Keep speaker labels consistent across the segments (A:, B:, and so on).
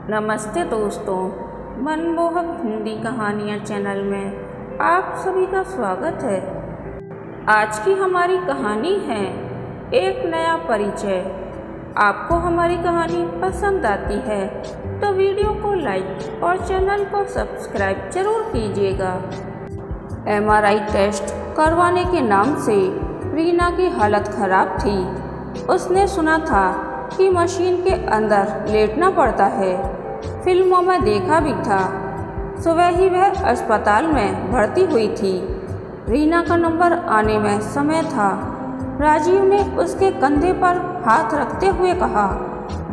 A: नमस्ते दोस्तों, मनमोहक हिंदी कहानियाँ चैनल में आप सभी का स्वागत है। आज की हमारी कहानी है एक नया परिचय। आपको हमारी कहानी पसंद आती है तो वीडियो को लाइक और चैनल को सब्सक्राइब जरूर कीजिएगा। MRI टेस्ट करवाने के नाम से रीना की हालत खराब थी। उसने सुना था कि मशीन के अंदर लेटना पड़ता है, फिल्मों में देखा भी था। सुबह ही वह अस्पताल में भर्ती हुई थी। रीना का नंबर आने में समय था। राजीव ने उसके कंधे पर हाथ रखते हुए कहा,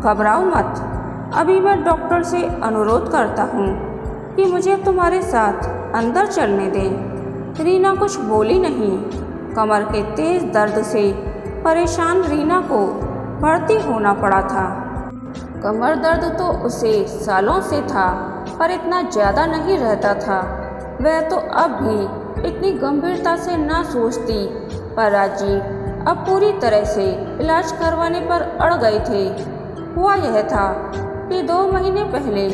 A: घबराओ मत, अभी मैं डॉक्टर से अनुरोध करता हूँ कि मुझे तुम्हारे साथ अंदर चलने दें। रीना कुछ बोली नहीं। कमर के तेज दर्द से परेशान रीना को भर्ती होना पड़ा था। कमर दर्द तो उसे सालों से था, पर इतना ज़्यादा नहीं रहता था। वह तो अब भी इतनी गंभीरता से ना सोचती, पर राजीव अब पूरी तरह से इलाज करवाने पर अड़ गए थे। हुआ यह था कि 2 महीने पहले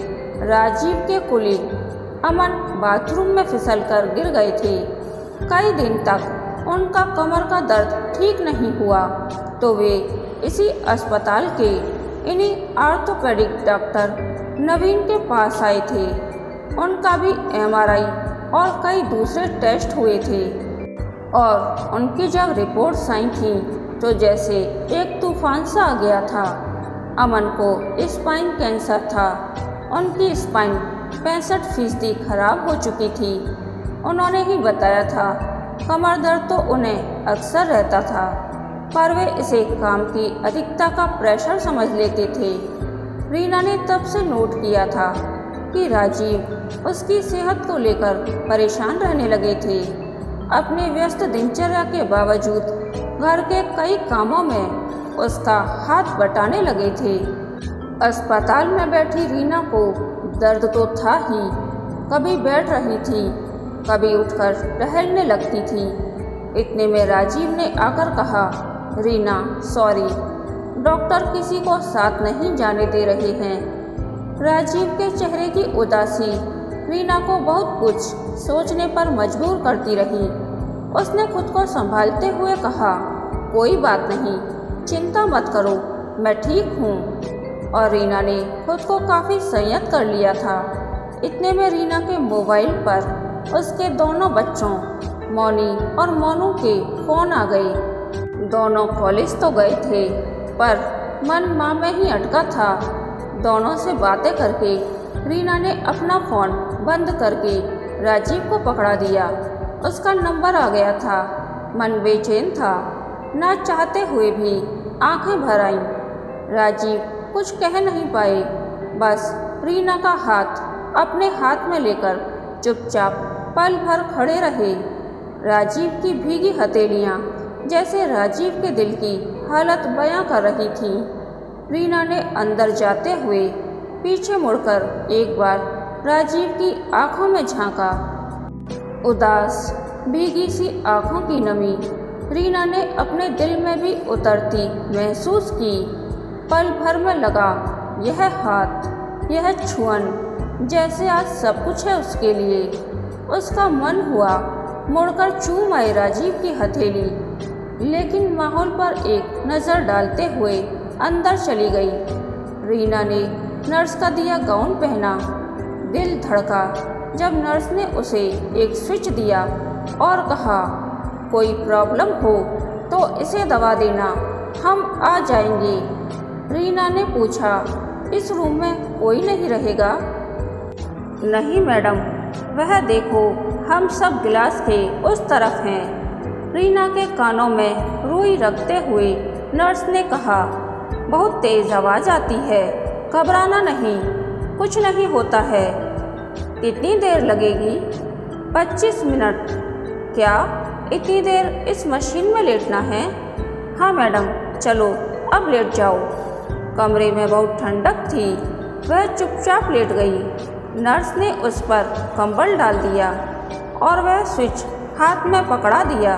A: राजीव के कुलीग अमन बाथरूम में फिसलकर गिर गए थे। कई दिन तक उनका कमर का दर्द ठीक नहीं हुआ, तो वे इसी अस्पताल के इन्हीं ऑर्थोपेडिक डॉक्टर नवीन के पास आए थे। उनका भी MRI और कई दूसरे टेस्ट हुए थे, और उनकी जब रिपोर्ट्स आई थी तो जैसे एक तूफान सा आ गया था। अमन को स्पाइन कैंसर था। उनकी स्पाइन 65% खराब हो चुकी थी। उन्होंने ही बताया था। कमर दर्द तो उन्हें अक्सर रहता था, पर वे इसे काम की अधिकता का प्रेशर समझ लेते थे। रीना ने तब से नोट किया था कि राजीव उसकी सेहत को लेकर परेशान रहने लगे थे। अपने व्यस्त दिनचर्या के बावजूद घर के कई कामों में उसका हाथ बटाने लगे थे। अस्पताल में बैठी रीना को दर्द तो था ही, कभी बैठ रही थी, कभी उठकर टहलने लगती थी। इतने में राजीव ने आकर कहा, रीना सॉरी, डॉक्टर किसी को साथ नहीं जाने दे रहे हैं। राजीव के चेहरे की उदासी रीना को बहुत कुछ सोचने पर मजबूर करती रही। उसने खुद को संभालते हुए कहा, कोई बात नहीं, चिंता मत करो, मैं ठीक हूँ। और रीना ने खुद को काफ़ी संयत कर लिया था। इतने में रीना के मोबाइल पर उसके दोनों बच्चों मौनी और मोनू के फ़ोन आ गए। दोनों कॉलेज तो गए थे, पर मन माँ में ही अटका था। दोनों से बातें करके रीना ने अपना फ़ोन बंद करके राजीव को पकड़ा दिया। उसका नंबर आ गया था। मन बेचैन था। ना चाहते हुए भी आंखें भर आईं। राजीव कुछ कह नहीं पाए, बस रीना का हाथ अपने हाथ में लेकर चुपचाप पल भर खड़े रहे। राजीव की भीगी हथेलियाँ जैसे राजीव के दिल की हालत बयां कर रही थी। रीना ने अंदर जाते हुए पीछे मुड़कर एक बार राजीव की आंखों में झांका। उदास भीगी सी आंखों की नमी रीना ने अपने दिल में भी उतरती महसूस की। पल भर में लगा यह हाथ, यह छुअन, जैसे आज सब कुछ है उसके लिए। उसका मन हुआ मुड़कर चूम आए राजीव की हथेली, लेकिन माहौल पर एक नज़र डालते हुए अंदर चली गई। रीना ने नर्स का दिया गाउन पहना। दिल धड़का जब नर्स ने उसे एक स्विच दिया और कहा, कोई प्रॉब्लम हो तो इसे दबा देना, हम आ जाएंगे। रीना ने पूछा, इस रूम में कोई नहीं रहेगा? नहीं मैडम, वह देखो, हम सब गिलास के उस तरफ हैं। रीना के कानों में रुई रखते हुए नर्स ने कहा, बहुत तेज़ आवाज़ आती है, घबराना नहीं, कुछ नहीं होता है। कितनी देर लगेगी? 25 मिनट। क्या इतनी देर इस मशीन में लेटना है? हाँ मैडम, चलो अब लेट जाओ। कमरे में बहुत ठंडक थी। वह चुपचाप लेट गई। नर्स ने उस पर कंबल डाल दिया और वह स्विच हाथ में पकड़ा दिया।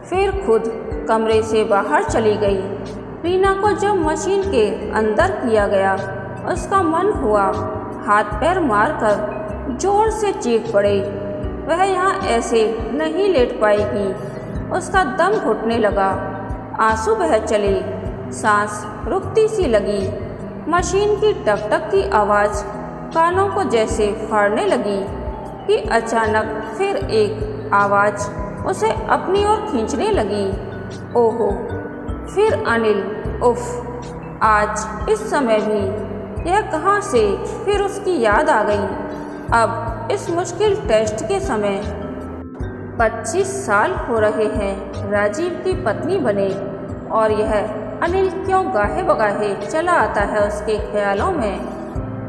A: फिर खुद कमरे से बाहर चली गई। रीना को जब मशीन के अंदर किया गया उसका मन हुआ हाथ पैर मारकर जोर से चीख पड़े। वह यहाँ ऐसे नहीं लेट पाएगी। उसका दम घुटने लगा, आंसू बह चले, सांस रुकती सी लगी। मशीन की टक टक की आवाज़ कानों को जैसे फाड़ने लगी कि अचानक फिर एक आवाज़ उसे अपनी ओर खींचने लगी। ओहो, फिर अनिल। उफ, आज इस समय भी यह कहाँ से फिर उसकी याद आ गई। अब इस मुश्किल टेस्ट के समय 25 साल हो रहे हैं राजीव की पत्नी बने, और यह अनिल क्यों गाहे बगाहे चला आता है उसके ख्यालों में।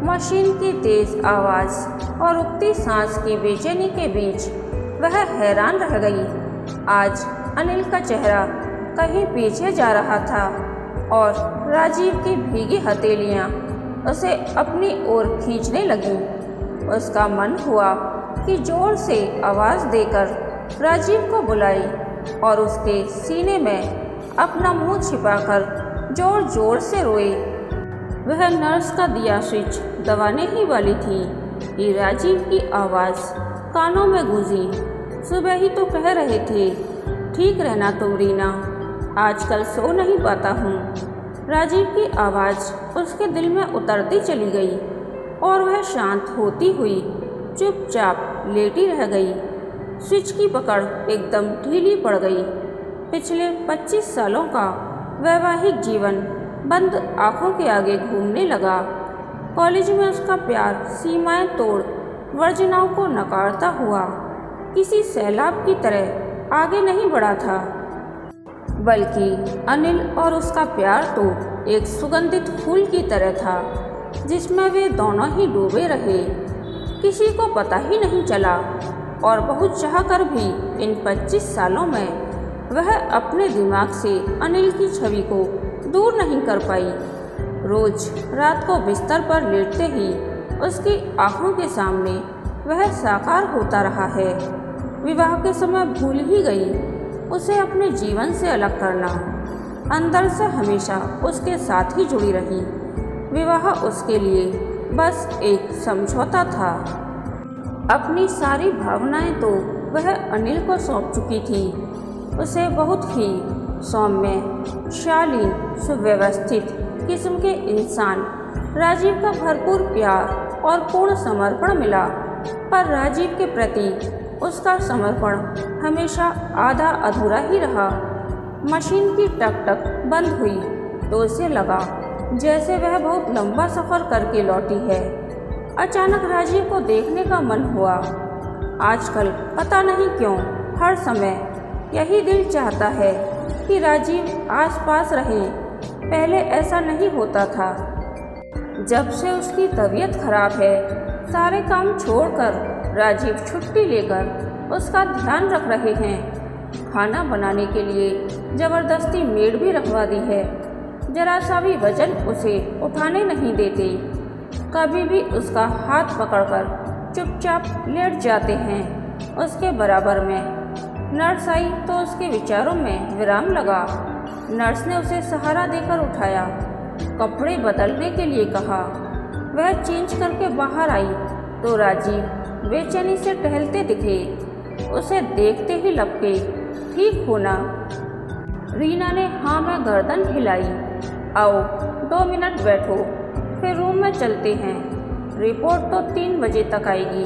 A: मशीन की तेज आवाज़ और रुकती सांस की बेचैनी के बीच वह हैरान रह गई। आज अनिल का चेहरा कहीं पीछे जा रहा था और राजीव की भीगी हथेलियाँ उसे अपनी ओर खींचने लगीं। उसका मन हुआ कि जोर से आवाज़ देकर राजीव को बुलाई और उसके सीने में अपना मुंह छिपाकर जोर जोर से रोए। वह नर्स का दिया स्विच दबाने ही वाली थी कि राजीव की आवाज़ कानों में गूंजी। सुबह ही तो कह रहे थे ठीक रहना तुम रीना, आजकल सो नहीं पाता हूँ। राजीव की आवाज़ उसके दिल में उतरती चली गई और वह शांत होती हुई चुपचाप लेटी रह गई। स्विच की पकड़ एकदम ढीली पड़ गई। पिछले 25 सालों का वैवाहिक जीवन बंद आंखों के आगे घूमने लगा। कॉलेज में उसका प्यार सीमाएं तोड़ वर्जनाओं को नकारता हुआ किसी सैलाब की तरह आगे नहीं बढ़ा था, बल्कि अनिल और उसका प्यार तो एक सुगंधित फूल की तरह था जिसमें वे दोनों ही डूबे रहे। किसी को पता ही नहीं चला और बहुत चाह कर भी इन 25 सालों में वह अपने दिमाग से अनिल की छवि को दूर नहीं कर पाई। रोज रात को बिस्तर पर लेटते ही उसकी आंखों के सामने वह साकार होता रहा है। विवाह के समय भूल ही गई उसे अपने जीवन से अलग करना। अंदर से हमेशा उसके साथ ही जुड़ी रही। विवाह उसके लिए बस एक समझौता था। अपनी सारी भावनाएं तो वह अनिल को सौंप चुकी थी। उसे बहुत ही सौम्य, शालीन, सुव्यवस्थित किस्म के इंसान राजीव का भरपूर प्यार और पूर्ण समर्पण मिला, पर राजीव के प्रति उसका समर्पण हमेशा आधा अधूरा ही रहा। मशीन की टक टक बंद हुई तो उसे लगा जैसे वह बहुत लंबा सफ़र करके लौटी है। अचानक राजीव को देखने का मन हुआ। आजकल पता नहीं क्यों हर समय यही दिल चाहता है कि राजीव आसपास रहे। पहले ऐसा नहीं होता था। जब से उसकी तबीयत खराब है, सारे काम छोड़कर राजीव छुट्टी लेकर उसका ध्यान रख रहे हैं। खाना बनाने के लिए ज़बरदस्ती मेड भी रखवा दी है। जरा सा भी वजन उसे उठाने नहीं देते। कभी भी उसका हाथ पकड़कर चुपचाप लेट जाते हैं। उसके बराबर में नर्स आई तो उसके विचारों में विराम लगा। नर्स ने उसे सहारा देकर उठाया, कपड़े बदलने के लिए कहा। वह चेंज करके बाहर आई तो राजीव बेचैनी से टहलते दिखे। उसे देखते ही लपके, ठीक हो ना? रीना ने हाँ में गर्दन हिलाई। आओ 2 मिनट बैठो, फिर रूम में चलते हैं। रिपोर्ट तो 3 बजे तक आएगी।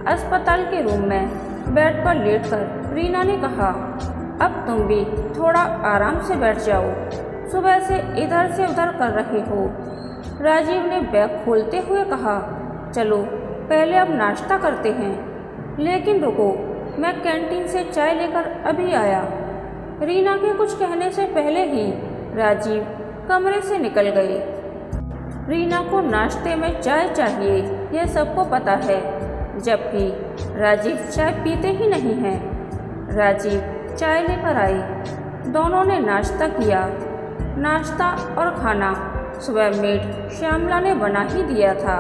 A: अस्पताल के रूम में बेड पर लेटकर रीना ने कहा, अब तुम भी थोड़ा आराम से बैठ जाओ, सुबह से इधर से उधर कर रहे हो। राजीव ने बैग खोलते हुए कहा, चलो पहले अब नाश्ता करते हैं। लेकिन रुको, मैं कैंटीन से चाय लेकर अभी आया। रीना के कुछ कहने से पहले ही राजीव कमरे से निकल गए। रीना को नाश्ते में चाय चाहिए, यह सबको पता है, जबकि राजीव चाय पीते ही नहीं हैं। राजीव चाय लेकर आए। दोनों ने नाश्ता किया। नाश्ता और खाना सुबह मेड श्यामला ने बना ही दिया था।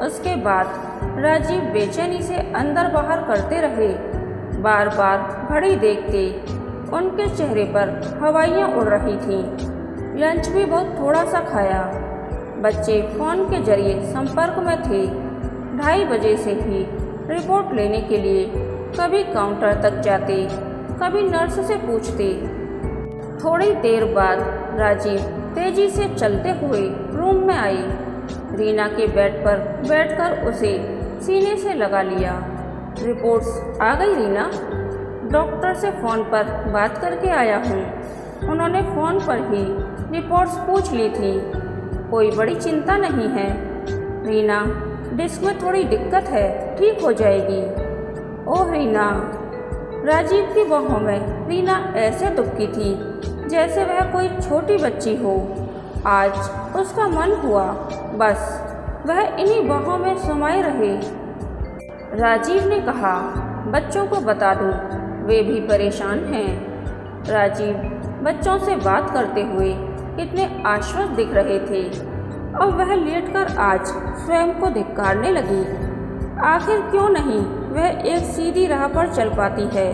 A: उसके बाद राजीव बेचैनी से अंदर बाहर करते रहे। बार बार घड़ी देखते, उनके चेहरे पर हवाइयाँ उड़ रही थीं। लंच भी बहुत थोड़ा सा खाया। बच्चे फ़ोन के जरिए संपर्क में थे। 2:30 बजे से ही रिपोर्ट लेने के लिए कभी काउंटर तक जाते, कभी नर्स से पूछते। थोड़ी देर बाद राजीव तेजी से चलते हुए रूम में आई। रीना के बेड पर बैठकर उसे सीने से लगा लिया। रिपोर्ट्स आ गई रीना? डॉक्टर से फ़ोन पर बात करके आया हूँ। उन्होंने फ़ोन पर ही रिपोर्ट्स पूछ ली थी। कोई बड़ी चिंता नहीं है रीना, डिस्क में थोड़ी दिक्कत है, ठीक हो जाएगी। ओह रीना। राजीव की बाहों में रीना ऐसे दुबकी थी जैसे वह कोई छोटी बच्ची हो। आज उसका मन हुआ बस वह इन्हीं बाहों में समाये रहे। राजीव ने कहा, बच्चों को बता दूं, वे भी परेशान हैं। राजीव बच्चों से बात करते हुए कितने आश्वस्त दिख रहे थे। अब वह लेटकर आज स्वयं को धिक्कारने लगी। आखिर क्यों नहीं वह एक सीधी राह पर चल पाती है।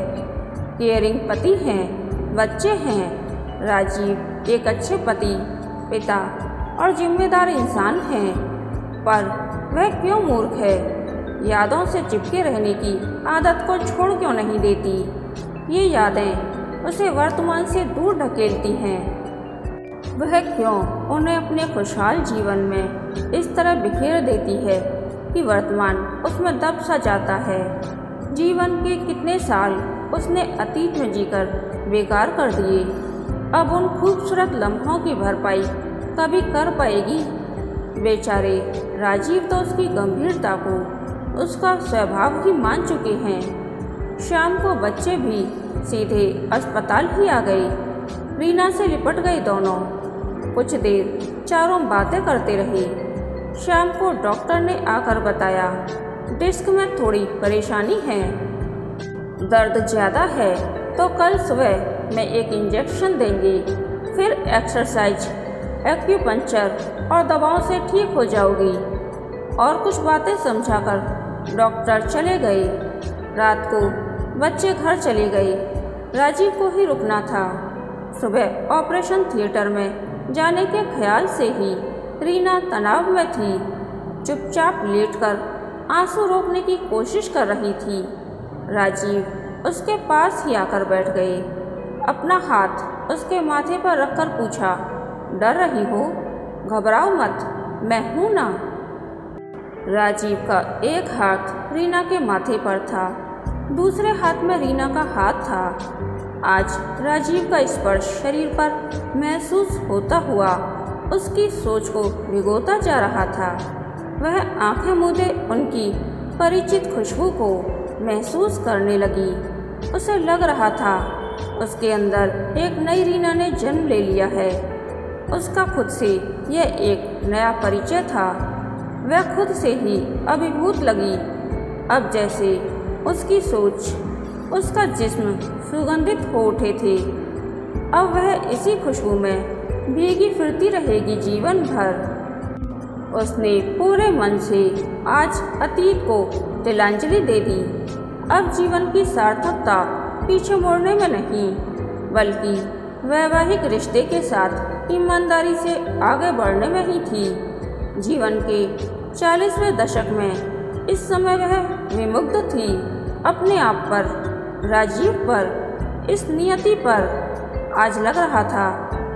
A: केयरिंग पति हैं, बच्चे हैं। राजीव एक अच्छे पति, पिता और जिम्मेदार इंसान हैं, पर वह क्यों मूर्ख है। यादों से चिपके रहने की आदत को छोड़ क्यों नहीं देती। ये यादें उसे वर्तमान से दूर ढकेलती हैं। वह क्यों उन्हें अपने खुशहाल जीवन में इस तरह बिखेर देती है कि वर्तमान उसमें दब सा जाता है। जीवन के कितने साल उसने अतीत में जीकर बेकार कर दिए। अब उन खूबसूरत लम्हों की भरपाई कभी कर पाएगी? बेचारे राजीव तो उसकी गंभीरता को उसका स्वभाव ही मान चुके हैं। शाम को बच्चे भी सीधे अस्पताल ही आ गए। रीना से लिपट गए दोनों। कुछ देर चारों बातें करते रहे। शाम को डॉक्टर ने आकर बताया, डिस्क में थोड़ी परेशानी है, दर्द ज़्यादा है तो कल सुबह में एक इंजेक्शन देंगे, फिर एक्सरसाइज, एक्यूपंक्चर और दवाओं से ठीक हो जाओगी। और कुछ बातें समझाकर डॉक्टर चले गए। रात को बच्चे घर चले गए। राजीव को ही रुकना था। सुबह ऑपरेशन थिएटर में जाने के ख्याल से ही रीना तनाव में थी। चुपचाप लेटकर आंसू रोकने की कोशिश कर रही थी। राजीव उसके पास ही आकर बैठ गए। अपना हाथ उसके माथे पर रखकर पूछा, डर रही हो? घबराओ मत, मैं हूँ ना। राजीव का एक हाथ रीना के माथे पर था, दूसरे हाथ में रीना का हाथ था। आज राजीव का स्पर्श शरीर पर महसूस होता हुआ उसकी सोच को भिगोता जा रहा था। वह आंखें मूंदे उनकी परिचित खुशबू को महसूस करने लगी। उसे लग रहा था उसके अंदर एक नई रीना ने जन्म ले लिया है। उसका खुद से यह एक नया परिचय था। वह खुद से ही अभिभूत लगी। अब जैसे उसकी सोच, उसका जिस्म सुगंधित हो उठे थे। अब वह इसी खुशबू में भीगी फिरती रहेगी जीवन भर। उसने पूरे मन से आज अतीत को तिलांजलि दे दी। अब जीवन की सार्थकता पीछे मुड़ने में नहीं, बल्कि वैवाहिक रिश्ते के साथ ईमानदारी से आगे बढ़ने में ही थी। जीवन के 40वें दशक में इस समय वह विमुग्ध थी अपने आप पर, राजीव पर, इस नियति पर। आज लग रहा था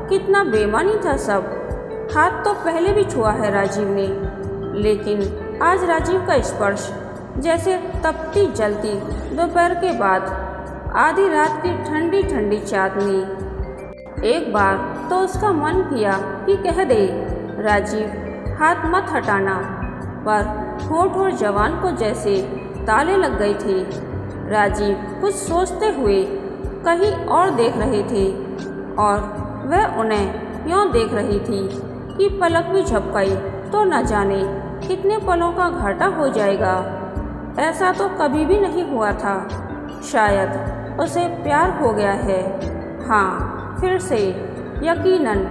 A: कितना बेईमानी था सब। हाथ तो पहले भी छुआ है राजीव ने, लेकिन आज राजीव का स्पर्श जैसे तपती जलती दोपहर के बाद आधी रात की ठंडी ठंडी चांदनी। एक बार तो उसका मन किया कि कह दे, राजीव हाथ मत हटाना, पर होंठ और जवान को जैसे ताले लग गए थे। राजीव कुछ सोचते हुए कहीं और देख रहे थे और वह उन्हें यूँ देख रही थी कि पलक भी झपकाई तो न जाने कितने पलों का घाटा हो जाएगा। ऐसा तो कभी भी नहीं हुआ था। शायद उसे प्यार हो गया है। हाँ, फिर से, यकीनन।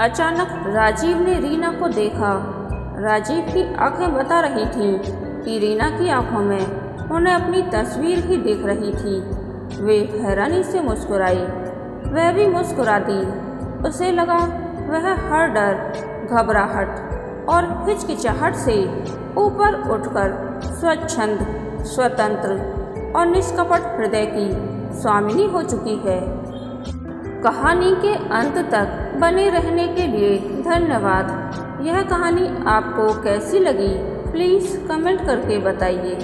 A: अचानक राजीव ने रीना को देखा। राजीव की आंखें बता रही थीं कि रीना की आंखों में उन्हें अपनी तस्वीर ही दिख रही थी। वे हैरानी से मुस्कुराई। वह भी मुस्कुरा दी। उसे लगा वह हर डर, घबराहट और हिचकिचाहट से ऊपर उठकर स्वच्छंद, स्वतंत्र और निष्कपट हृदय की स्वामिनी हो चुकी है। कहानी के अंत तक बने रहने के लिए धन्यवाद। यह कहानी आपको कैसी लगी प्लीज़ कमेंट करके बताइए।